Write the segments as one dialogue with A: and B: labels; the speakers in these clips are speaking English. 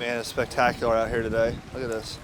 A: Man, it's spectacular out here today. Look at this.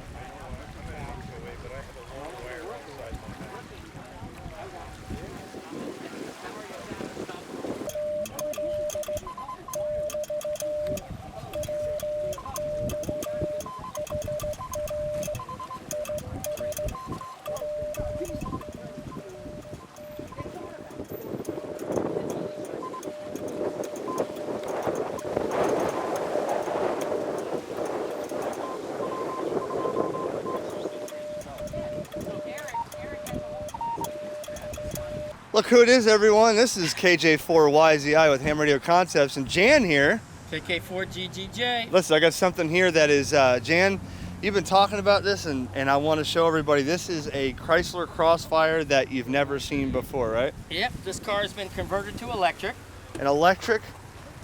A: Look who it is, everyone. This is KJ4YZI with HamRadioConcepts, and Jan here.
B: KK4GGJ.
A: Listen, I got something here that is, Jan, you've been talking about this, and I want to show everybody. This is a Chrysler Crossfire that you've never seen before, right?
B: Yep, this car has been converted to electric.
A: An electric?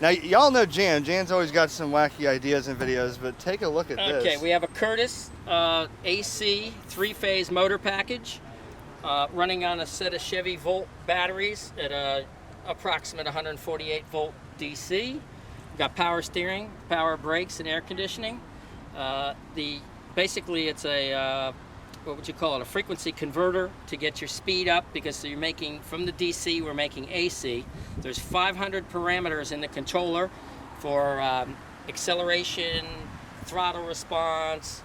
A: Now, y'all know Jan. Jan's always got some wacky ideas and videos, but take a look at this.
B: Okay, we have a Curtis AC 3-phase motor package. Running on a set of Chevy Volt batteries at a approximate 148 volt DC. We've got power steering, power brakes, and air conditioning. Basically it's a what would you call it? A frequency converter to get your speed up, because you're making from the DC, we're making AC. There's 500 parameters in the controller for acceleration, throttle response,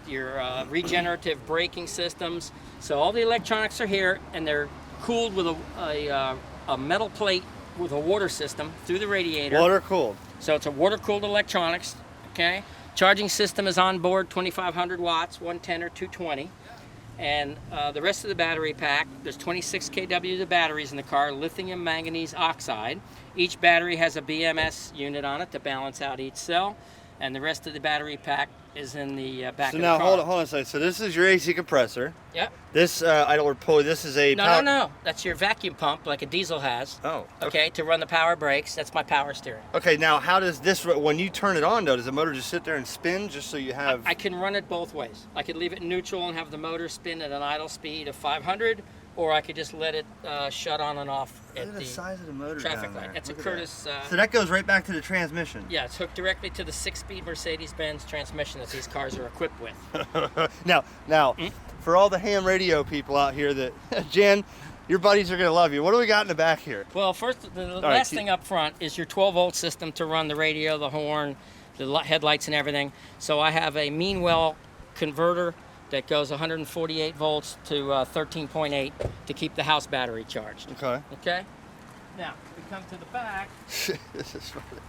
B: your regenerative braking systems. So all the electronics are here, and they're cooled with a metal plate with a water system through the radiator.
A: Water cooled.
B: So it's a water cooled electronics, okay? Charging system is on board, 2,500 watts, 110 or 220. And the rest of the battery pack, there's 26 kW of batteries in the car, lithium manganese oxide. Each battery has a BMS unit on it to balance out each cell. And the rest of the battery pack is in the back of the car.
A: So now, hold on a second. So this is your AC compressor.
B: Yep.
A: This, this is a...
B: No. That's your vacuum pump, like a diesel has.
A: Oh.
B: Okay, to run the power brakes. That's my power steering.
A: Okay, now how does this, when you turn it on though, does the motor just sit there and spin just so you have...
B: I can run it both ways. I could leave it in neutral and have the motor spin at an idle speed of 500, or I could just let it shut on and off at the
A: size of the motor
B: traffic
A: down there.
B: light. That's a
A: Look at
B: Curtis.
A: that. So that goes right back to the transmission.
B: Yeah, it's hooked directly to the 6-speed Mercedes-Benz transmission that these cars are equipped with.
A: Now, for all the ham radio people out here that, Jen, your buddies are going to love you. What do we got in the back here?
B: Well, first, the last thing up front is your 12-volt system to run the radio, the horn, the headlights, and everything. So I have a Meanwell converter that goes 148 volts to 13.8 to keep the house battery charged.
A: Okay.
B: Okay? Now, we come to the back.
A: This is funny.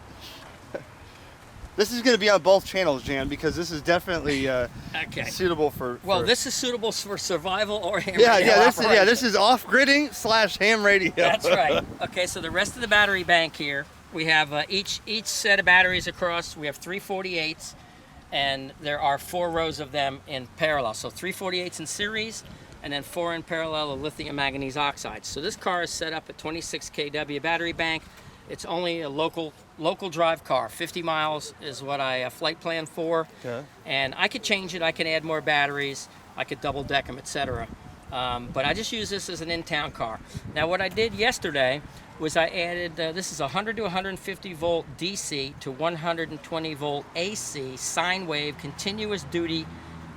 A: This is going to be on both channels, Jan, because this is definitely suitable for...
B: Well, this is suitable for survival or ham radio
A: operation. This is off-gridding / ham radio.
B: That's right. Okay, so the rest of the battery bank here, we have each set of batteries across. We have 348s, and there are 4 rows of them in parallel. So 348s in series, and then 4 in parallel of lithium manganese oxide. So this car is set up at 26 kW battery bank. It's only a local drive car. 50 miles is what I flight plan for.
A: Okay. And
B: I could change it. I can add more batteries. I could double deck them, etc. But I just use this as an in-town car. Now what I did yesterday was I added, this is 100 to 150 volt DC to 120 volt AC sine wave continuous duty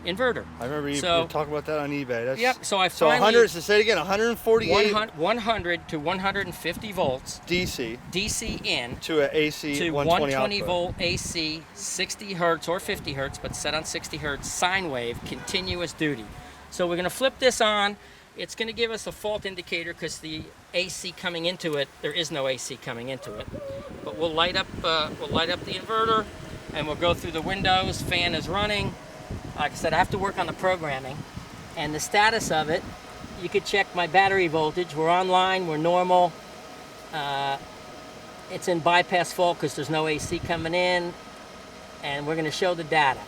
B: inverter.
A: I remember you talking about that on eBay.
B: Yep. So
A: 100. So say it again. 148.
B: 100 to 150 volts. DC in
A: to an AC
B: to
A: 120
B: volt AC 60 hertz or 50 hertz, but set on 60 hertz sine wave continuous duty. So we're going to flip this on. It's going to give us a fault indicator because the AC coming into it, there is no AC coming into it. But we'll light up the inverter, and we'll go through the windows. Fan is running. Like I said, I have to work on the programming and the status of it. You could check my battery voltage. We're online. We're normal. It's in bypass fault because there's no AC coming in, and we're going to show the data.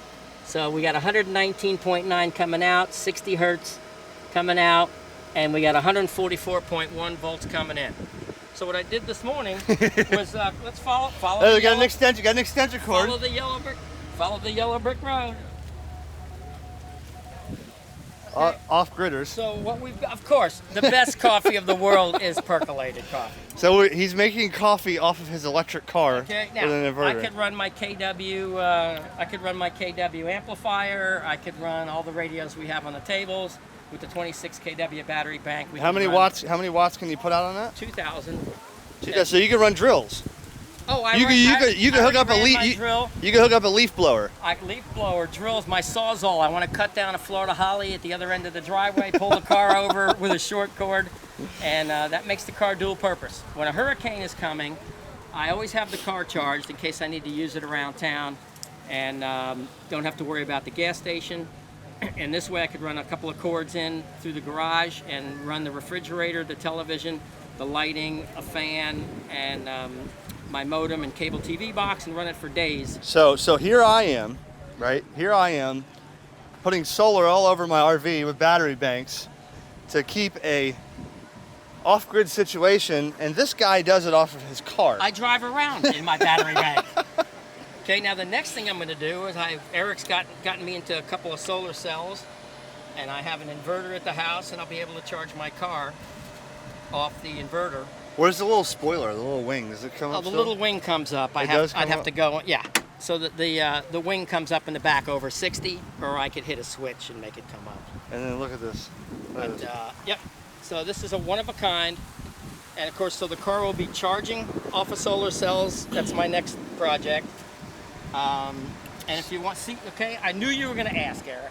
B: So we got 119.9 coming out, 60 hertz coming out, and we got 144.1 volts coming in. So what I did this morning was let's follow.
A: Oh, you got an extension cord.
B: Follow the yellow brick road.
A: off-gridders.
B: So what we've got, of course, the best coffee of the world is percolated coffee.
A: So he's making coffee off of his electric car
B: Okay,
A: with an
B: now
A: inverter.
B: I could run my KW. I could run my KW amplifier. I could run all the radios we have on the tables with the 26 kW battery bank.
A: How many watts? How many watts can you put out on that?
B: 2,000.
A: So you can run drills.
B: Oh,
A: You can hook up a leaf.
B: drill.
A: You can hook up a leaf blower.
B: Leaf blower, drills, my Sawzall. I want to cut down a Florida holly at the other end of the driveway, pull the car over with a short cord, and that makes the car dual purpose. When a hurricane is coming, I always have the car charged in case I need to use it around town, and don't have to worry about the gas station. And this way I could run a couple of cords in through the garage and run the refrigerator, the television, the lighting, a fan, and my modem and cable TV box, and run it for days.
A: So here I am, right? Here I am putting solar all over my RV with battery banks to keep a off-grid situation, and this guy does it off of his car.
B: I drive around in my battery bank. Okay, now the next thing I'm going to do is Eric's gotten me into a couple of solar cells, and I have an inverter at the house, and I'll be able to charge my car off the inverter.
A: Where's the little spoiler, the little wing? Does it come up
B: The
A: still?
B: little wing comes up. I'd have to go, yeah. So that the wing comes up in the back over 60, or I could hit a switch and make it come up.
A: And then look at this.
B: Yep. So this is a one of a kind, and of course, so the car will be charging off of solar cells. That's my next project. And if you want, okay, I knew you were going to ask, Eric.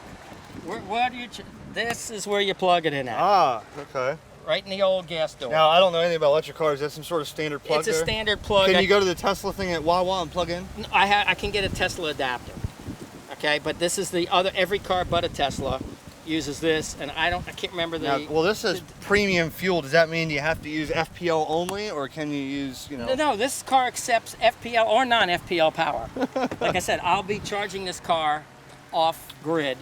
B: Where do you? This is where you plug it in at.
A: Ah, okay.
B: Right in the old gas door.
A: Now, I don't know anything about electric cars. Is that some sort of standard plug
B: It's a
A: there?
B: standard plug.
A: Can you go to the Tesla thing at Wawa and plug in?
B: I can get a Tesla adapter. Okay, but this is the other. Every car but a Tesla uses this, and I can't remember the.
A: Now, well, this says premium fuel. Does that mean you have to use FPL only, or can you use,
B: No, this car accepts FPL or non-FPL power. Like I said, I'll be charging this car off grid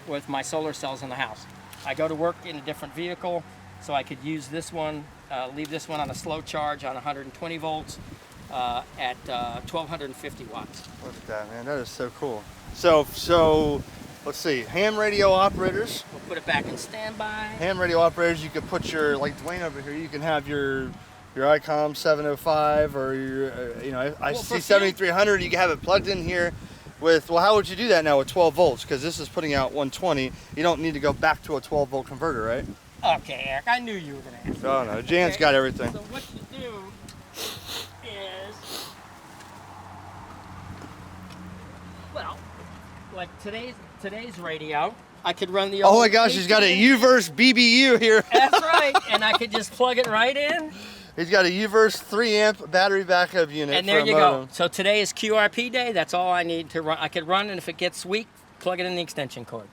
B: with my solar cells in the house. I go to work in a different vehicle, so I could use this one, leave this one on a slow charge on 120 volts at 1,250 watts.
A: Look at that, man. That is so cool. So let's see. Ham radio operators.
B: We'll put it back in standby.
A: Ham radio operators. You could put your, like Dwayne over here. You can have your ICOM 705 or your IC 7300. You can have it plugged in here. With, well, how would you do that now with 12 volts? Because this is putting out 120. You don't need to go back to a 12 volt converter, right?
B: Okay, Eric, I knew you were going to ask.
A: Oh, no. Jan's got everything.
B: So what you do is, well, like today's radio, I could run the old.
A: Oh my gosh, he's got a U-verse BBU here.
B: That's right, and I could just plug it right in.
A: He's got a U-verse 3 amp battery backup unit.
B: And there you go. So today is QRP day. That's all I need to run. I could run, and if it gets weak, plug it in the extension cord.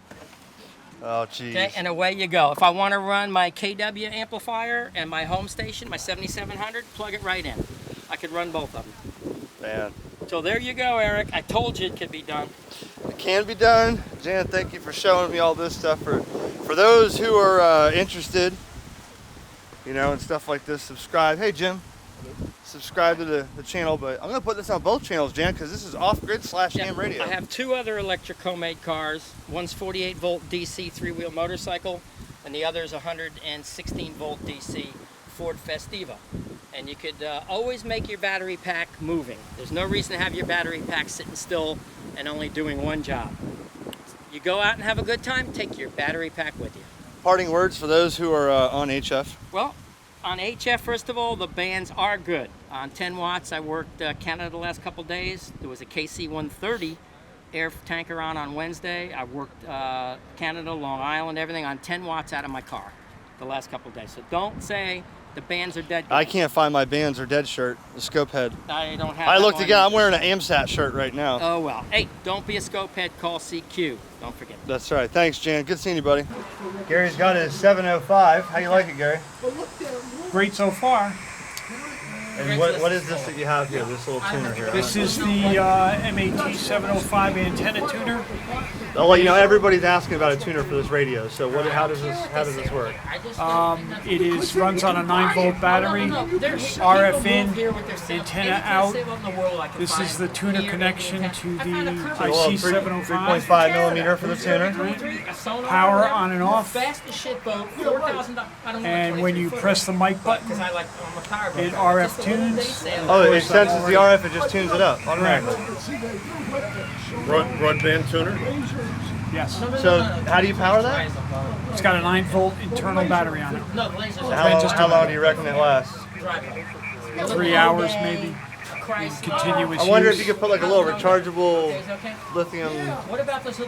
A: Oh, geez.
B: Okay, and away you go. If I want to run my KW amplifier and my home station, my 7700, plug it right in. I could run both of them.
A: Man.
B: So there you go, Eric. I told you it could be done.
A: It can be done. Jan, thank you for showing me all this stuff. For those who are interested, and stuff like this, subscribe. Hey, Jim. Subscribe to the channel, but I'm going to put this on both channels, Jan, because this is off-grid / ham radio.
B: I have two other electric homemade cars. One's 48 volt DC 3-wheel motorcycle, and the other is 116 volt DC Ford Festiva. And you could always make your battery pack moving. There's no reason to have your battery pack sitting still and only doing one job. You go out and have a good time, take your battery pack with you.
A: Parting words for those who are on HF.
B: Well, on HF, first of all, the bands are good. On 10 watts, I worked Canada the last couple days. There was a KC-130 air tanker on Wednesday. I worked Canada, Long Island, everything on 10 watts out of my car the last couple days. So don't say the bands are dead.
A: I can't find my bands are dead shirt, the scope head.
B: I don't have
A: I
B: that
A: looked
B: one.
A: again. I'm wearing an AMSAT shirt right now.
B: Oh, well. Hey, don't be a scope head. Call CQ. Don't forget.
A: That's right. Thanks, Jan. Good seeing you, buddy. Gary's got his 705. How you like it, Gary?
C: Great so far.
A: And what is this that you have here? This little tuner here.
C: This is the MAT 705 antenna tuner.
A: Oh, well, you know, everybody's asking about a tuner for this radio. So how does this work?
C: It runs on a 9-volt battery, RF in, antenna out. This is the tuner connection to the IC 705.
A: 3.5 millimeter for the tuner.
C: Power on and off. And when you press the mic button, it RF tunes.
A: Oh, it senses the RF, it just tunes it up automatically.
D: Broadband tuner?
C: Yes.
A: So how do you power that?
C: It's got a 9-volt internal battery on it.
A: How long do you reckon it lasts?
C: 3 hours maybe. Continuous
A: I wonder
C: use.
A: if you could put like a little rechargeable lithium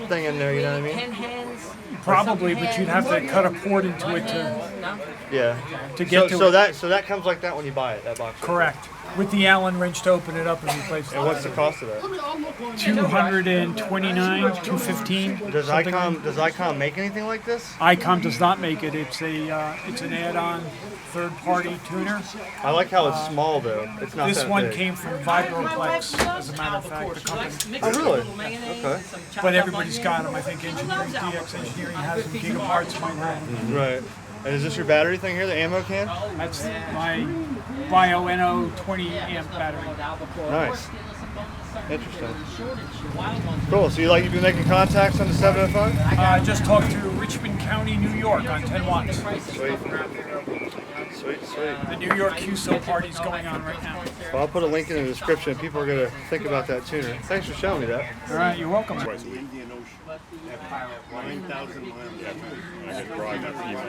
A: thing in there, you know what I mean?
C: Probably, but you'd have to cut a port into it to get to it.
A: So that comes like that when you buy it, that box.
C: Correct. With the Allen wrench to open it up and replace it.
A: And what's the cost of that?
C: $229, $215.
A: Does ICOM make anything like this?
C: ICOM does not make it. It's an add-on third-party tuner.
A: I like how it's small though. It's not
C: This
A: that
C: one
A: big.
C: came from Vibroplex, as a matter of fact, the company.
A: Oh really? Okay.
C: But everybody's got them. I think Engineering, DX Engineering has them. Gigaparts might have them.
A: Right. And is this your battery thing here, the ammo can?
C: That's my Bio-NO 20 amp battery.
A: Nice. Interesting. Cool. So you've been making contacts on the 705?
C: I just talked to Richmond County, New York on 10 watts.
A: Sweet.
C: The New York QSO party's going on right now.
A: Well, I'll put a link in the description. People are going to think about that tuner. Thanks for showing me that.
C: All right, you're welcome.
D: 9,000 miles. I could drive that for you.